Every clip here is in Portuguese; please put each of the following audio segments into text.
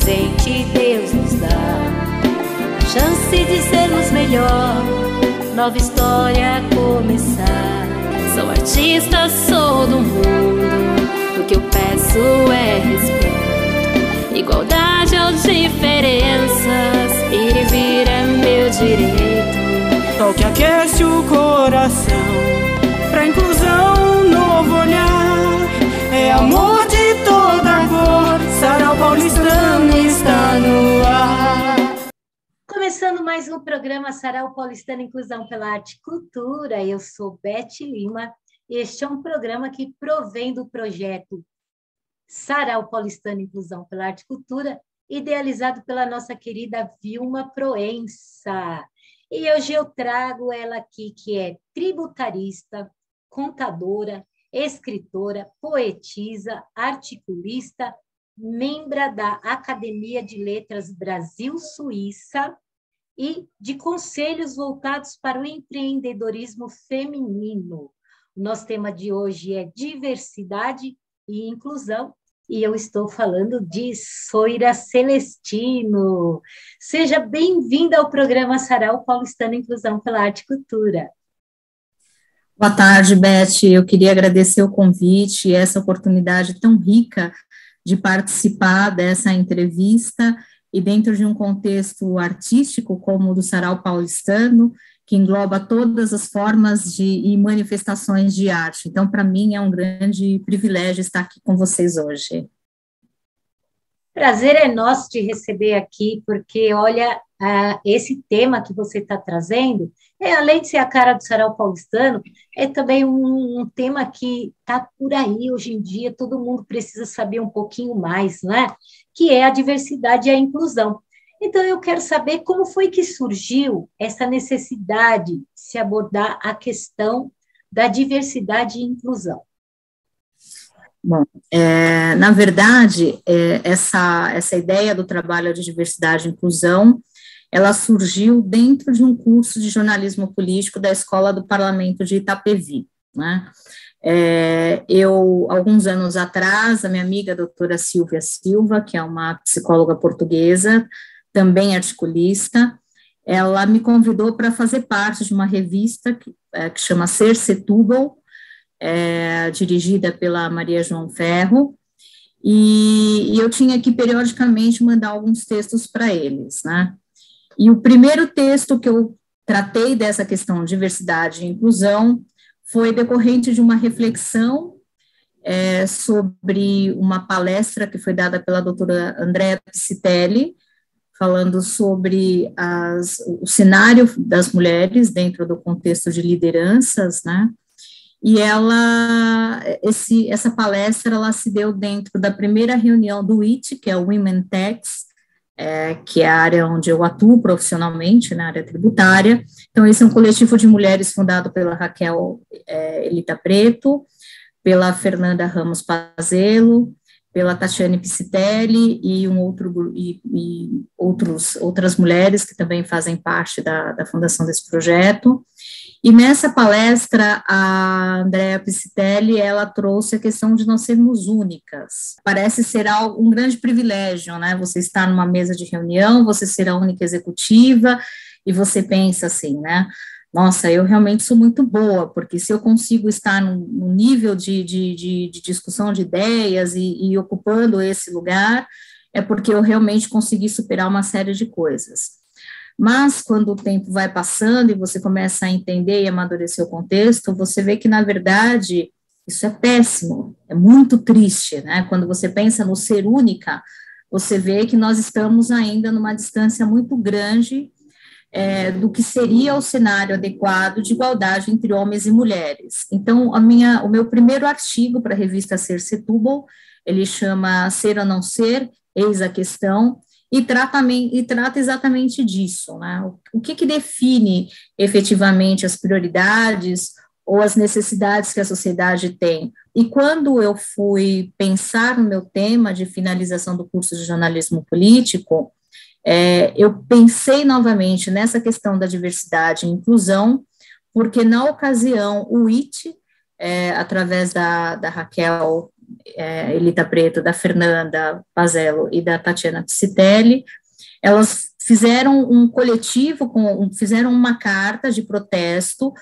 presente Deus nos dá. Chance de sermos melhor, nova história a começar. Sou artista, sou do mundo, o que eu peço é respeito, igualdade ou diferenças, ir e vir é meu direito. Sol que aquece o coração, pra inclusão, um novo olhar. É amor de toda cor, Sarau Paulistano está no ar. Começando mais um programa Sarau Paulistano Inclusão pela Arte e Cultura, eu sou Beth Lima. Este é um programa que provém do projeto Sarau Paulistano Inclusão pela Arte e Cultura, idealizado pela nossa querida Vilma Proença. E hoje eu trago ela aqui, que é tributarista, contadora, escritora, poetisa, articulista, membro da Academia de Letras Brasil-Suíça e de conselhos voltados para o empreendedorismo feminino. O nosso tema de hoje é diversidade e inclusão, e eu estou falando de Soira Celestino. Seja bem-vinda ao programa Sarau Paulistano Inclusão pela Arte e Cultura. Boa tarde, Beth. Eu queria agradecer o convite e essa oportunidade tão rica de participar dessa entrevista e dentro de um contexto artístico como o do Sarau Paulistano, que engloba todas as formas e manifestações de arte. Então, para mim, é um grande privilégio estar aqui com vocês hoje. Prazer é nosso te receber aqui, porque, olha, esse tema que você está trazendo, além de ser a cara do Sarau Paulistano, é também um tema que está por aí hoje em dia, todo mundo precisa saber um pouquinho mais, né? Que é a diversidade e a inclusão. Então, eu quero saber como foi que surgiu essa necessidade de se abordar a questão da diversidade e inclusão. Bom, na verdade, essa ideia do trabalho de diversidade e inclusão, ela surgiu dentro de um curso de jornalismo político da Escola do Parlamento de Itapevi, né? Alguns anos atrás, a minha amiga, a doutora Silvia Silva, que é uma psicóloga portuguesa, também articulista, ela me convidou para fazer parte de uma revista que chama Ser Setúbal, dirigida pela Maria João Ferro, e eu tinha que periodicamente mandar alguns textos para eles, né? E o primeiro texto que eu tratei dessa questão de diversidade e inclusão foi decorrente de uma reflexão sobre uma palestra que foi dada pela doutora Andrea Piscitelli, falando sobre o cenário das mulheres dentro do contexto de lideranças, né? E essa palestra, ela se deu dentro da primeira reunião do WIT, que é o Women Tax, que é a área onde eu atuo profissionalmente, na área tributária. Então, esse é um coletivo de mulheres fundado pela Raquel Elita Preto, pela Fernanda Ramos Pazelo, pela Tatiane Piscitelli e outras mulheres que também fazem parte da fundação desse projeto. E nessa palestra, a Andrea Piscitelli, ela trouxe a questão de nós sermos únicas. Parece ser um grande privilégio, né? Você está numa mesa de reunião, você ser a única executiva, e você pensa assim, né? Nossa, eu realmente sou muito boa, porque se eu consigo estar num nível de discussão de ideias e ocupando esse lugar, é porque eu realmente consegui superar uma série de coisas. Mas, quando o tempo vai passando e você começa a entender e amadurecer o contexto, você vê que, na verdade, isso é péssimo, é muito triste, né? Quando você pensa no ser única, você vê que nós estamos ainda numa distância muito grande do que seria o cenário adequado de igualdade entre homens e mulheres. Então, o meu primeiro artigo para a revista Ser Setúbal, ele chama Ser ou Não Ser, Eis a Questão, e trata exatamente disso, né? O que define efetivamente as prioridades ou as necessidades que a sociedade tem. E quando eu fui pensar no meu tema de finalização do curso de jornalismo político, eu pensei novamente nessa questão da diversidade e inclusão, porque na ocasião o IT, através da Raquel Elita Preto, da Fernanda Pazello e da Tatiana Piscitelli. Elas fizeram um coletivo, fizeram uma carta de protesto,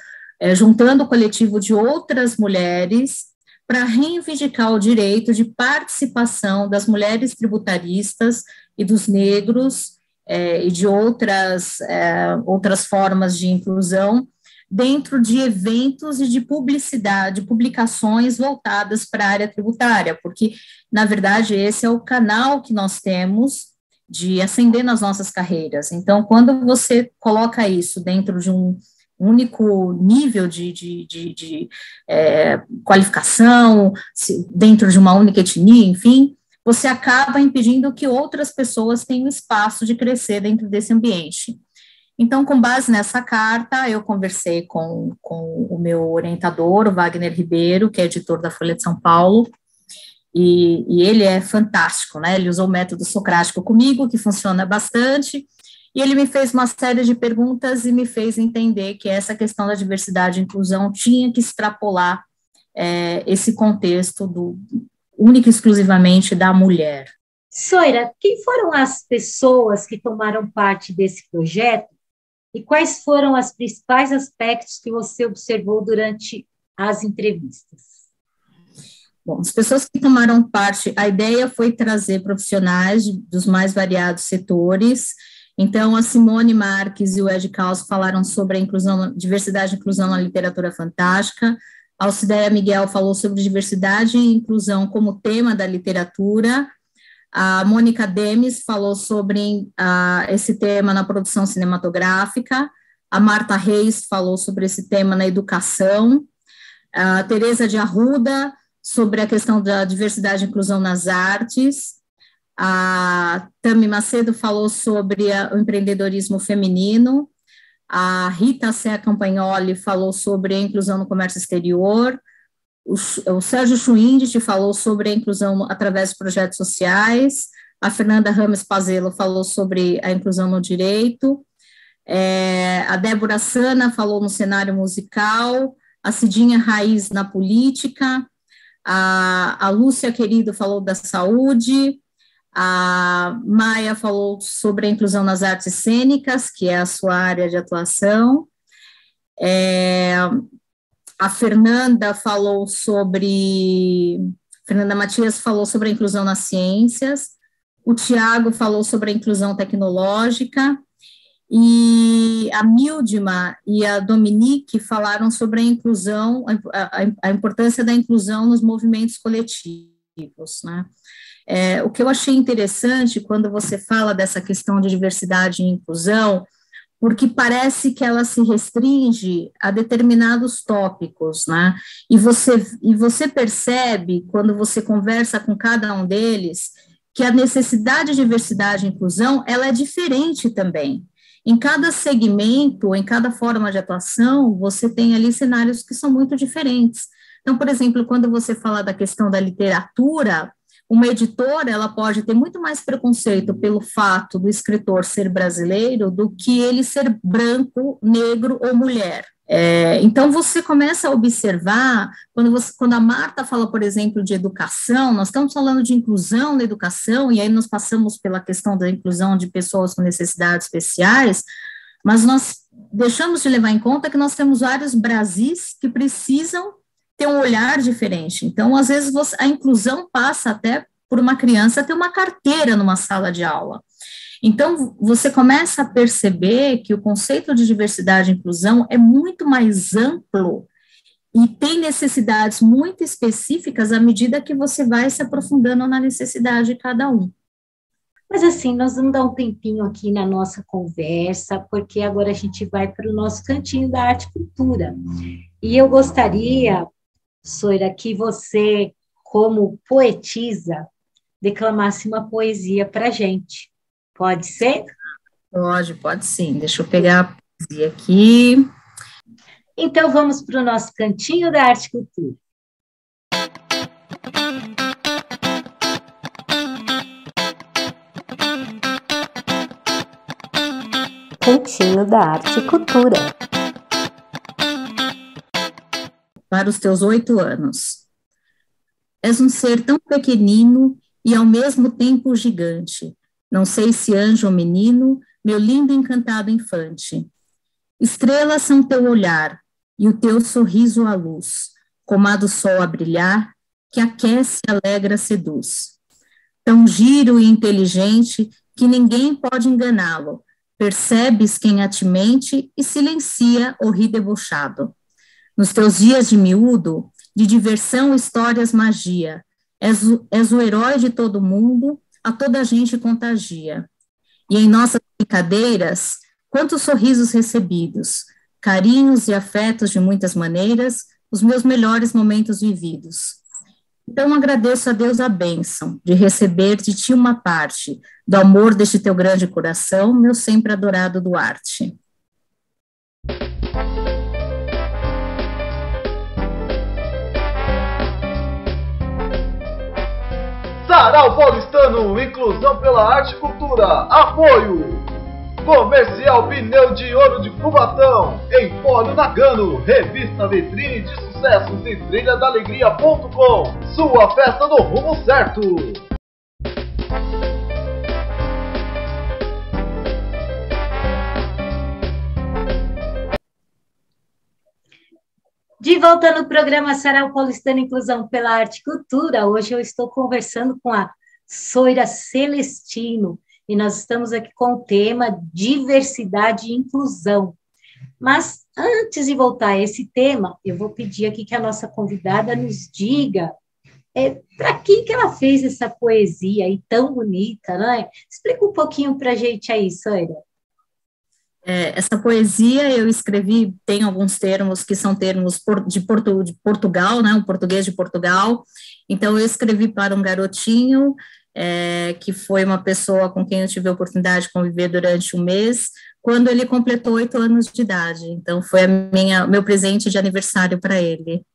juntando o coletivo de outras mulheres para reivindicar o direito de participação das mulheres tributaristas e dos negros e de outras formas de inclusão dentro de eventos e de publicidade, publicações voltadas para a área tributária, porque, na verdade, esse é o canal que nós temos de ascender nas nossas carreiras. Então, quando você coloca isso dentro de um único nível de qualificação, dentro de uma única etnia, enfim, você acaba impedindo que outras pessoas tenham espaço de crescer dentro desse ambiente. Então, com base nessa carta, eu conversei com o meu orientador, o Wagner Ribeiro, que é editor da Folha de São Paulo, e ele é fantástico, né? Ele usou o método socrático comigo, que funciona bastante, e ele me fez uma série de perguntas e me fez entender que essa questão da diversidade e inclusão tinha que extrapolar esse contexto única e exclusivamente da mulher. Soira, quem foram as pessoas que tomaram parte desse projeto e quais foram os principais aspectos que você observou durante as entrevistas? Bom, as pessoas que tomaram parte, a ideia foi trazer profissionais dos mais variados setores. Então, a Simone Marques e o Ed Caos falaram sobre a inclusão, diversidade e inclusão na literatura fantástica. A Alcideia Miguel falou sobre diversidade e inclusão como tema da literatura. A Mônica Demes falou sobre esse tema na produção cinematográfica. A Marta Reis falou sobre esse tema na educação. A Teresa de Arruda sobre a questão da diversidade e inclusão nas artes. A Tami Macedo falou sobre o empreendedorismo feminino. A Rita Sea Campagnoli falou sobre a inclusão no comércio exterior. O Sérgio Schwindt falou sobre a inclusão através de projetos sociais. A Fernanda Rames Pazello falou sobre a inclusão no direito. A Débora Sana falou no cenário musical. A Cidinha Raiz na política. A Lúcia Querido falou da saúde. A Maia falou sobre a inclusão nas artes cênicas, que é a sua área de atuação. A Fernanda Matias falou sobre a inclusão nas ciências. O Tiago falou sobre a inclusão tecnológica. E a Mildima e a Dominique falaram sobre a inclusão, a importância da inclusão nos movimentos coletivos, né? O que eu achei interessante quando você fala dessa questão de diversidade e inclusão, porque parece que ela se restringe a determinados tópicos, né? E você percebe, quando você conversa com cada um deles, que a necessidade de diversidade e inclusão, ela é diferente também. Em cada segmento, em cada forma de atuação, você tem ali cenários que são muito diferentes. Então, por exemplo, quando você fala da questão da literatura, uma editora, ela pode ter muito mais preconceito pelo fato do escritor ser brasileiro do que ele ser branco, negro ou mulher. Então, você começa a observar, quando a Marta fala, por exemplo, de educação, nós estamos falando de inclusão na educação, e aí nós passamos pela questão da inclusão de pessoas com necessidades especiais, mas nós deixamos de levar em conta que nós temos vários Brasis que precisam ter um olhar diferente. Então, às vezes, a inclusão passa até por uma criança ter uma carteira numa sala de aula. Então, você começa a perceber que o conceito de diversidade e inclusão é muito mais amplo e tem necessidades muito específicas à medida que você vai se aprofundando na necessidade de cada um. Mas assim, nós vamos dar um tempinho aqui na nossa conversa, porque agora a gente vai para o nosso cantinho da arte e cultura. E eu gostaria, Soira, que você, como poetisa, declamasse uma poesia para a gente. Pode ser? Pode sim. Deixa eu pegar a poesia aqui. Então, vamos para o nosso cantinho da arte e cultura. Cantinho da arte e cultura. Para os teus 8 anos. És um ser tão pequenino e ao mesmo tempo gigante. Não sei se anjo ou menino, meu lindo e encantado infante. Estrelas são teu olhar e o teu sorriso à luz, como a do sol a brilhar, que aquece, alegra, seduz. Tão giro e inteligente que ninguém pode enganá-lo. Percebes quem a te mente e silencia o rir debochado. Nos teus dias de miúdo, de diversão, histórias, magia, és o herói de todo mundo, a toda a gente contagia. E em nossas brincadeiras, quantos sorrisos recebidos, carinhos e afetos de muitas maneiras, os meus melhores momentos vividos. Então agradeço a Deus a bênção de receber de ti uma parte do amor deste teu grande coração, meu sempre adorado Duarte. Sarau Paulistano, inclusão pela arte e cultura, apoio! Comercial Pneu de Ouro de Cubatão, Empório Nagano, Revista Vitrine de Sucessos e trilhadalegria.com, sua festa no rumo certo! De volta no programa Sarau Paulistano Inclusão pela Arte e Cultura, hoje eu estou conversando com a Soira Celestino, e nós estamos aqui com o tema diversidade e inclusão. Mas, antes de voltar a esse tema, eu vou pedir aqui que a nossa convidada nos diga para quem que ela fez essa poesia aí tão bonita, não é? Explica um pouquinho para a gente aí, Soira. Essa poesia eu escrevi, tem alguns termos que são termos de Portugal, né, um português de Portugal, então eu escrevi para um garotinho, que foi uma pessoa com quem eu tive a oportunidade de conviver durante um mês, quando ele completou 8 anos de idade, então foi meu presente de aniversário para ele.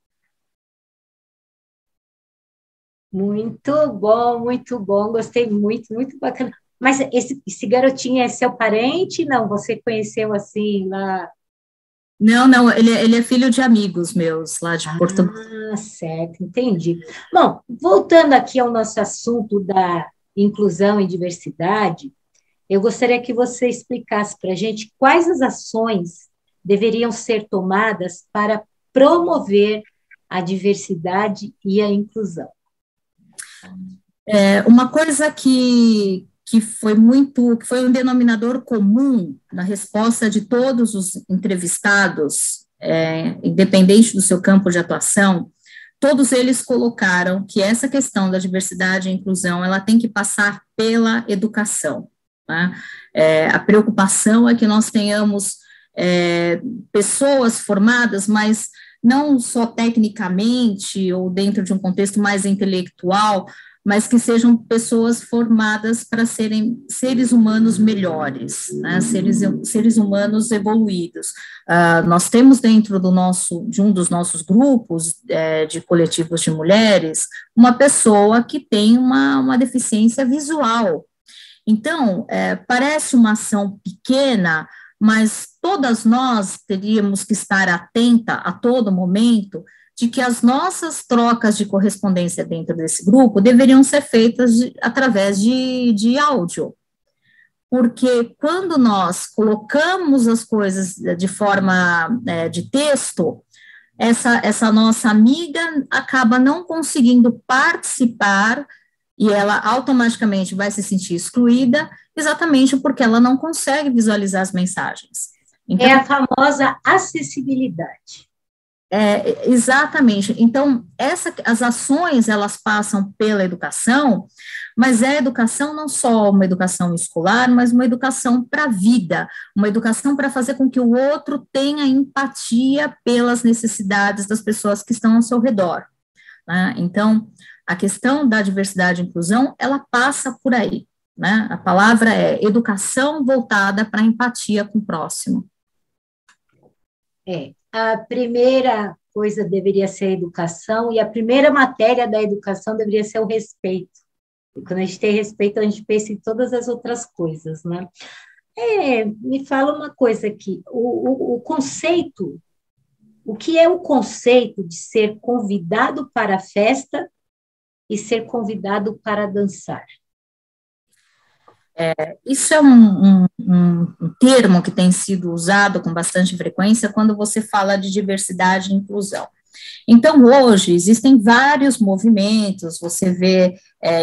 Muito bom, gostei muito, muito bacana. Mas esse garotinho é seu parente? Não, você conheceu assim lá? Não, ele é filho de amigos meus lá de Portugal. Ah, certo, entendi. Bom, voltando aqui ao nosso assunto da inclusão e diversidade, eu gostaria que você explicasse para a gente quais as ações deveriam ser tomadas para promover a diversidade e a inclusão. Uma coisa que foi um denominador comum na resposta de todos os entrevistados, independente do seu campo de atuação, todos eles colocaram que essa questão da diversidade e inclusão, ela tem que passar pela educação, né? A preocupação é que nós tenhamos pessoas formadas, mas não só tecnicamente ou dentro de um contexto mais intelectual, mas que sejam pessoas formadas para serem seres humanos melhores, né, seres humanos evoluídos. Nós temos dentro de um dos nossos grupos de coletivos de mulheres, uma pessoa que tem uma deficiência visual. Então, parece uma ação pequena, mas todas nós teríamos que estar atenta a todo momento de que as nossas trocas de correspondência dentro desse grupo deveriam ser feitas através de áudio, porque quando nós colocamos as coisas de forma de texto, essa nossa amiga acaba não conseguindo participar e ela automaticamente vai se sentir excluída, exatamente porque ela não consegue visualizar as mensagens. Então, é a famosa acessibilidade. Exatamente. Então, as ações, elas passam pela educação, mas a educação não só uma educação escolar, mas uma educação para a vida, uma educação para fazer com que o outro tenha empatia pelas necessidades das pessoas que estão ao seu redor, né? Então, a questão da diversidade e inclusão, ela passa por aí, né? A palavra é educação voltada para a empatia com o próximo. A primeira coisa deveria ser a educação, e a primeira matéria da educação deveria ser o respeito. E quando a gente tem respeito, a gente pensa em todas as outras coisas, né? Me fala uma coisa aqui, o conceito, o que é o conceito de ser convidado para a festa e ser convidado para dançar? Isso é um termo que tem sido usado com bastante frequência quando você fala de diversidade e inclusão. Então, hoje, existem vários movimentos, você vê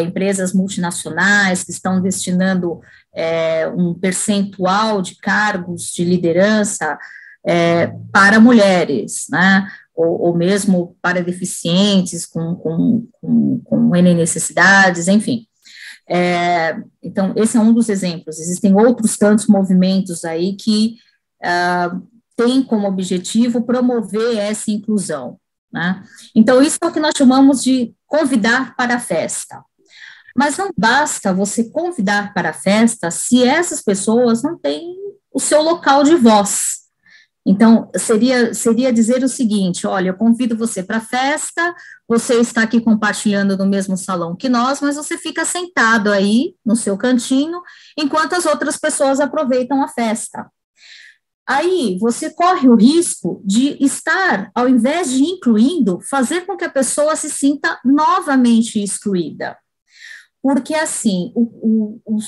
empresas multinacionais que estão destinando um percentual de cargos de liderança para mulheres, né? Ou mesmo para deficientes com N necessidades, enfim. Então, esse é um dos exemplos. Existem outros tantos movimentos aí que têm como objetivo promover essa inclusão, né? Então, isso é o que nós chamamos de convidar para a festa. Mas não basta você convidar para a festa se essas pessoas não têm o seu local de voz. Então, seria dizer o seguinte: olha, eu convido você para a festa, você está aqui compartilhando no mesmo salão que nós, mas você fica sentado aí no seu cantinho, enquanto as outras pessoas aproveitam a festa. Aí, você corre o risco de estar, ao invés de incluindo, fazer com que a pessoa se sinta novamente excluída. Porque, assim,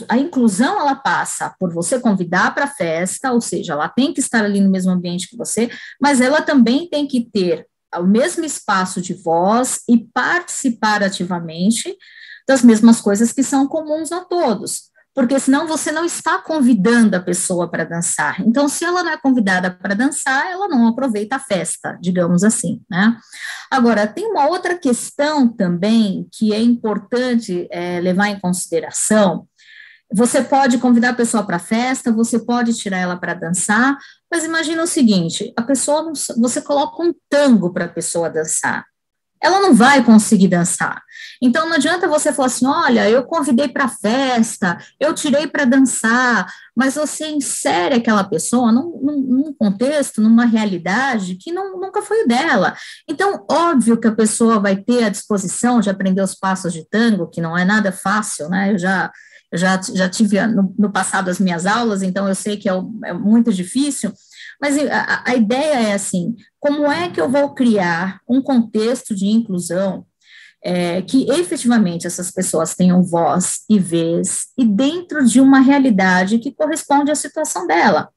a inclusão, ela passa por você convidar para a festa, ou seja, ela tem que estar ali no mesmo ambiente que você, mas ela também tem que ter o mesmo espaço de voz e participar ativamente das mesmas coisas que são comuns a todos, porque senão você não está convidando a pessoa para dançar. Então, se ela não é convidada para dançar, ela não aproveita a festa, digamos assim, né? Agora, tem uma outra questão também que é importante levar em consideração. Você pode convidar a pessoa para a festa, você pode tirar ela para dançar, mas imagina o seguinte: a pessoa, você coloca um tango para a pessoa dançar, ela não vai conseguir dançar. Então, não adianta você falar assim: olha, eu convidei para a festa, eu tirei para dançar, mas você insere aquela pessoa num contexto, numa realidade que nunca foi o dela. Então, óbvio que a pessoa vai ter a disposição de aprender os passos de tango, que não é nada fácil, né? Eu já tive no passado as minhas aulas, então eu sei que é muito difícil. Mas a ideia é assim: como é que eu vou criar um contexto de inclusão que efetivamente essas pessoas tenham voz e vez e dentro de uma realidade que corresponde à situação dela?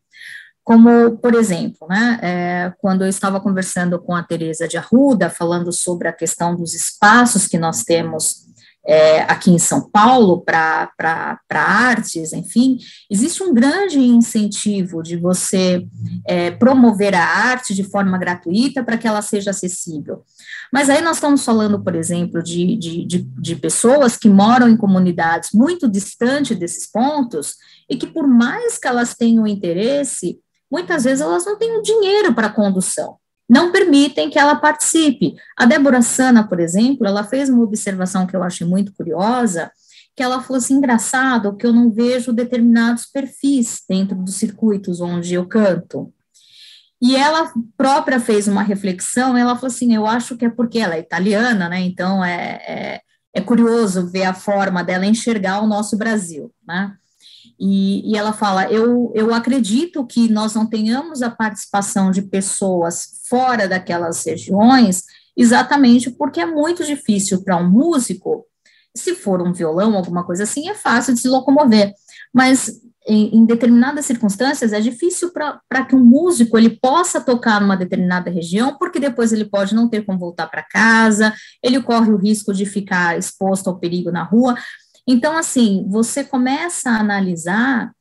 Como, por exemplo, né, quando eu estava conversando com a Teresa de Arruda, falando sobre a questão dos espaços que nós temos aqui em São Paulo para artes, enfim, existe um grande incentivo de você promover a arte de forma gratuita para que ela seja acessível. Mas aí nós estamos falando, por exemplo, de pessoas que moram em comunidades muito distantes desses pontos e que, por mais que elas tenham interesse, muitas vezes elas não têm o dinheiro para a condução, não permitem que ela participe. A Débora Sana, por exemplo, ela fez uma observação que eu achei muito curiosa, que ela falou assim: engraçado que eu não vejo determinados perfis dentro dos circuitos onde eu canto. E ela própria fez uma reflexão, ela falou assim: eu acho que é porque ela é italiana, né, então é curioso ver a forma dela enxergar o nosso Brasil, né. E ela fala: eu acredito que nós não tenhamos a participação de pessoas fora daquelas regiões, exatamente porque é muito difícil para um músico, se for um violão, alguma coisa assim, é fácil de se locomover, mas em determinadas circunstâncias é difícil para que um músico ele possa tocar numa determinada região, porque depois ele pode não ter como voltar para casa, ele corre o risco de ficar exposto ao perigo na rua. Então, assim, você começa a analisar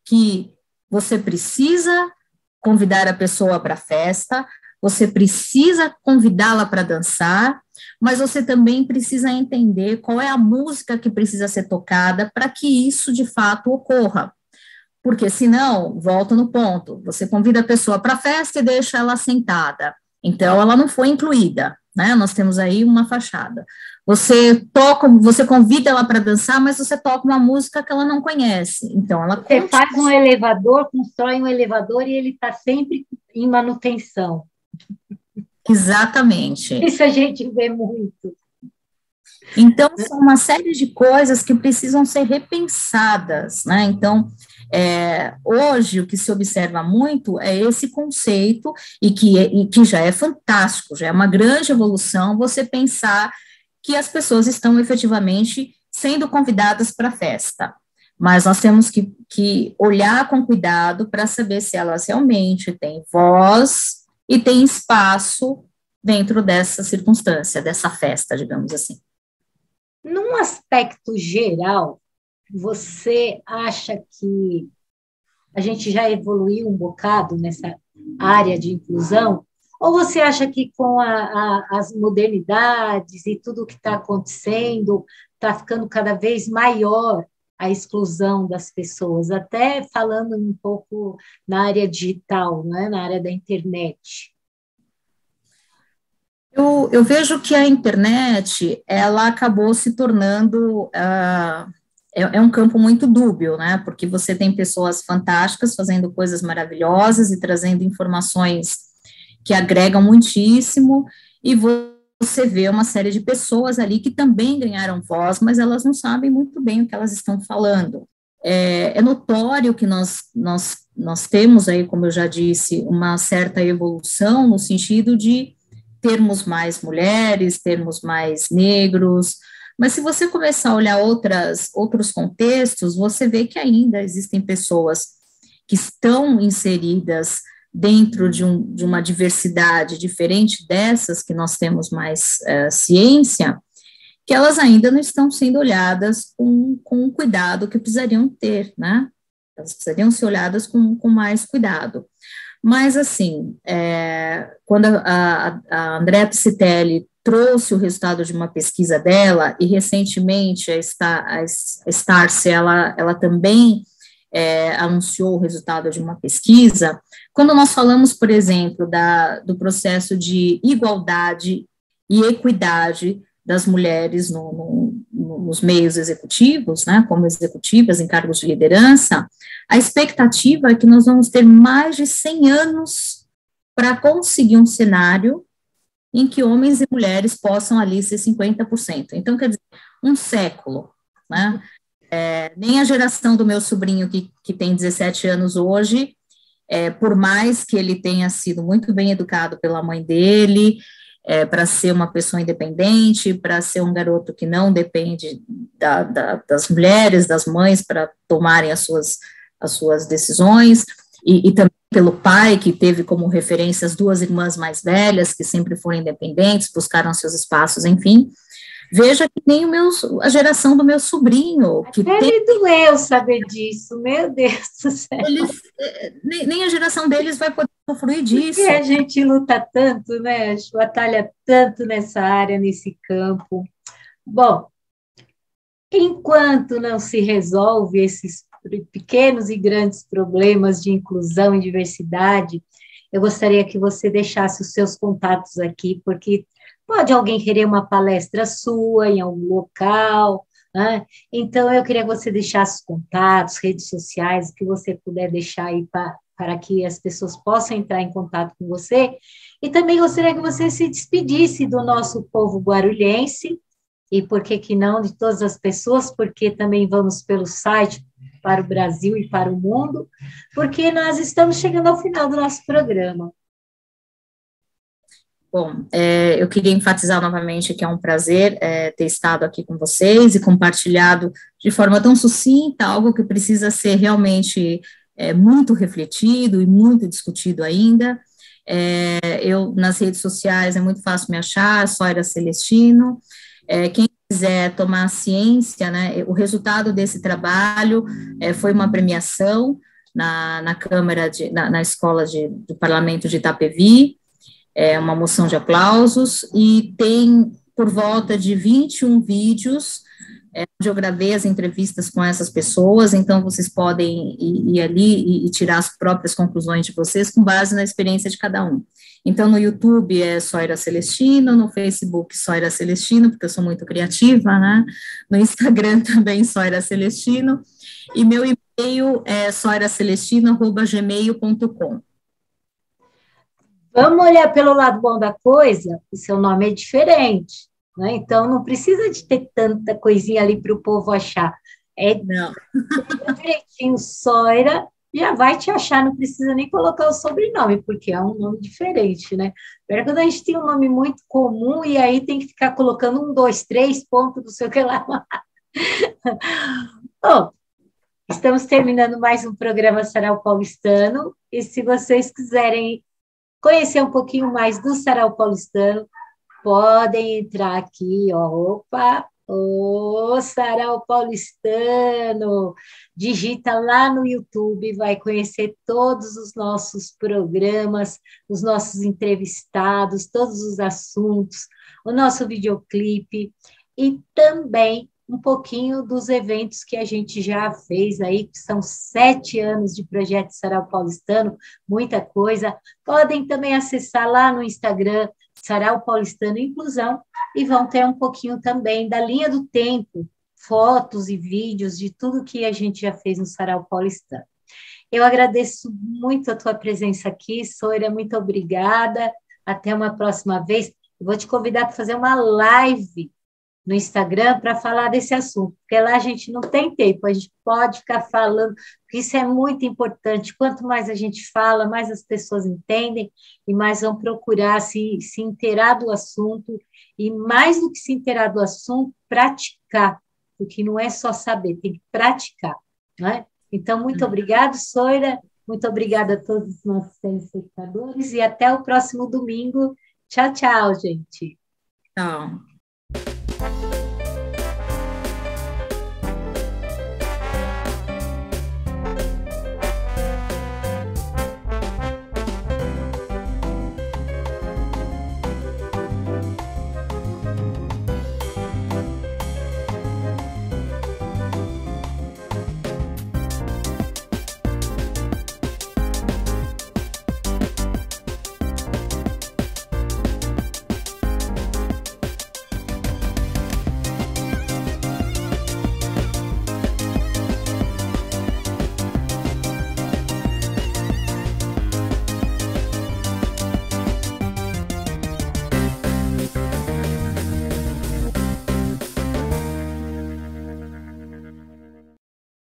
que você precisa convidar a pessoa para a festa, você precisa convidá-la para dançar, mas você também precisa entender qual é a música que precisa ser tocada para que isso, de fato, ocorra. Porque, senão, volta no ponto, você convida a pessoa para a festa e deixa ela sentada. Então, ela não foi incluída, né? Nós temos aí uma fachada. Você convida ela para dançar, mas você toca uma música que ela não conhece. Então, ela você faz um elevador, constrói um elevador e ele está sempre em manutenção. Exatamente. Isso a gente vê muito. Então, são uma série de coisas que precisam ser repensadas, né? Então, hoje o que se observa muito é esse conceito, e que já é fantástico, já é uma grande evolução você pensar que as pessoas estão efetivamente sendo convidadas para a festa. Mas nós temos que olhar com cuidado para saber se elas realmente têm voz e têm espaço dentro dessa circunstância, dessa festa, digamos assim. Num aspecto geral, você acha que a gente já evoluiu um bocado nessa área de inclusão? Ou você acha que com as modernidades e tudo o que está acontecendo, está ficando cada vez maior a exclusão das pessoas, até falando um pouco na área digital, né, na área da internet? Eu vejo que a internet, ela acabou se tornando, é um campo muito dúbio, né, porque você tem pessoas fantásticas fazendo coisas maravilhosas e trazendo informações que agregam muitíssimo, e você vê uma série de pessoas ali que também ganharam voz, mas elas não sabem muito bem o que elas estão falando. É notório que nós temos aí, como eu já disse, uma certa evolução no sentido de termos mais mulheres, termos mais negros, mas se você começar a olhar outros contextos, você vê que ainda existem pessoas que estão inseridas dentro de uma diversidade diferente dessas que nós temos mais ciência, que elas ainda não estão sendo olhadas com o cuidado que precisariam ter, né? Elas precisariam ser olhadas com mais cuidado. Mas, assim, quando a Andrea Piscitelli trouxe o resultado de uma pesquisa dela, e recentemente a Starce, ela também anunciou o resultado de uma pesquisa, quando nós falamos, por exemplo, do processo de igualdade e equidade das mulheres nos meios executivos, né, como executivas em cargos de liderança, a expectativa é que nós vamos ter mais de 100 anos para conseguir um cenário em que homens e mulheres possam ali ser 50%. Então, quer dizer, um século, né? Nem a geração do meu sobrinho, que tem 17 anos hoje, por mais que ele tenha sido muito bem educado pela mãe dele, para ser uma pessoa independente, para ser um garoto que não depende das mulheres, das mães, para tomarem as suas decisões, e também pelo pai, que teve como referência as duas irmãs mais velhas, que sempre foram independentes, buscaram seus espaços, enfim. Veja que nem a geração do meu sobrinho. Que até me doeu saber disso, meu Deus do céu. Nem a geração deles vai poder usufruir disso. Porque a gente luta tanto, né? A gente batalha tanto nessa área, nesse campo. Bom, enquanto não se resolve esses pequenos e grandes problemas de inclusão e diversidade, eu gostaria que você deixasse os seus contatos aqui, porque pode alguém querer uma palestra sua em algum local, né? Então, eu queria que você deixasse os contatos, redes sociais, o que você puder deixar aí para que as pessoas possam entrar em contato com você. E também gostaria que você se despedisse do nosso povo guarulhense, e por que não de todas as pessoas, porque também vamos pelo site para o Brasil e para o mundo, porque nós estamos chegando ao final do nosso programa. Bom, eu queria enfatizar novamente que é um prazer ter estado aqui com vocês e compartilhado de forma tão sucinta algo que precisa ser realmente muito refletido e muito discutido ainda. Nas redes sociais é muito fácil me achar, Soira Celestino. Quem quiser tomar ciência, né, o resultado desse trabalho foi uma premiação na Câmara, na Escola do Parlamento de Itapevi, uma moção de aplausos, e tem por volta de 21 vídeos, onde eu gravei as entrevistas com essas pessoas, então vocês podem ir ali e tirar as próprias conclusões de vocês com base na experiência de cada um. Então, no YouTube é Soira Celestino, no Facebook Soira Celestino, porque eu sou muito criativa, né? No Instagram também Soira Celestino, e meu e-mail é soiracelestino@gmail.com. Vamos olhar pelo lado bom da coisa, o seu nome é diferente, né? Então não precisa de ter tanta coisinha ali para o povo achar. Não. Direitinho, Soira já vai te achar, não precisa nem colocar o sobrenome, porque é um nome diferente, né? Agora, quando a gente tem um nome muito comum, e aí tem que ficar colocando 1, 2, 3 pontos, não sei o que lá. Bom, estamos terminando mais um programa Sarau Paulistano, e se vocês quiserem conhecer um pouquinho mais do Sarau Paulistano, podem entrar aqui, ó, opa, o Sarau Paulistano, digita lá no YouTube, vai conhecer todos os nossos programas, os nossos entrevistados, todos os assuntos, o nosso videoclipe e também um pouquinho dos eventos que a gente já fez aí, que são 7 anos de projeto Sarau Paulistano, muita coisa. Podem também acessar lá no Instagram, Sarau Paulistano Inclusão, e vão ter um pouquinho também da linha do tempo, fotos e vídeos de tudo que a gente já fez no Sarau Paulistano. Eu agradeço muito a tua presença aqui, Soira, muito obrigada. Até uma próxima vez. Eu vou te convidar para fazer uma live no Instagram para falar desse assunto, porque lá a gente não tem tempo, a gente pode ficar falando, porque isso é muito importante. Quanto mais a gente fala, mais as pessoas entendem e mais vão procurar se inteirar do assunto, e mais do que se inteirar do assunto, praticar, porque não é só saber, tem que praticar, não é? Então, muito obrigada, Soira, muito obrigada a todos os nossos telespectadores e até o próximo domingo. Tchau, tchau, gente. Tchau.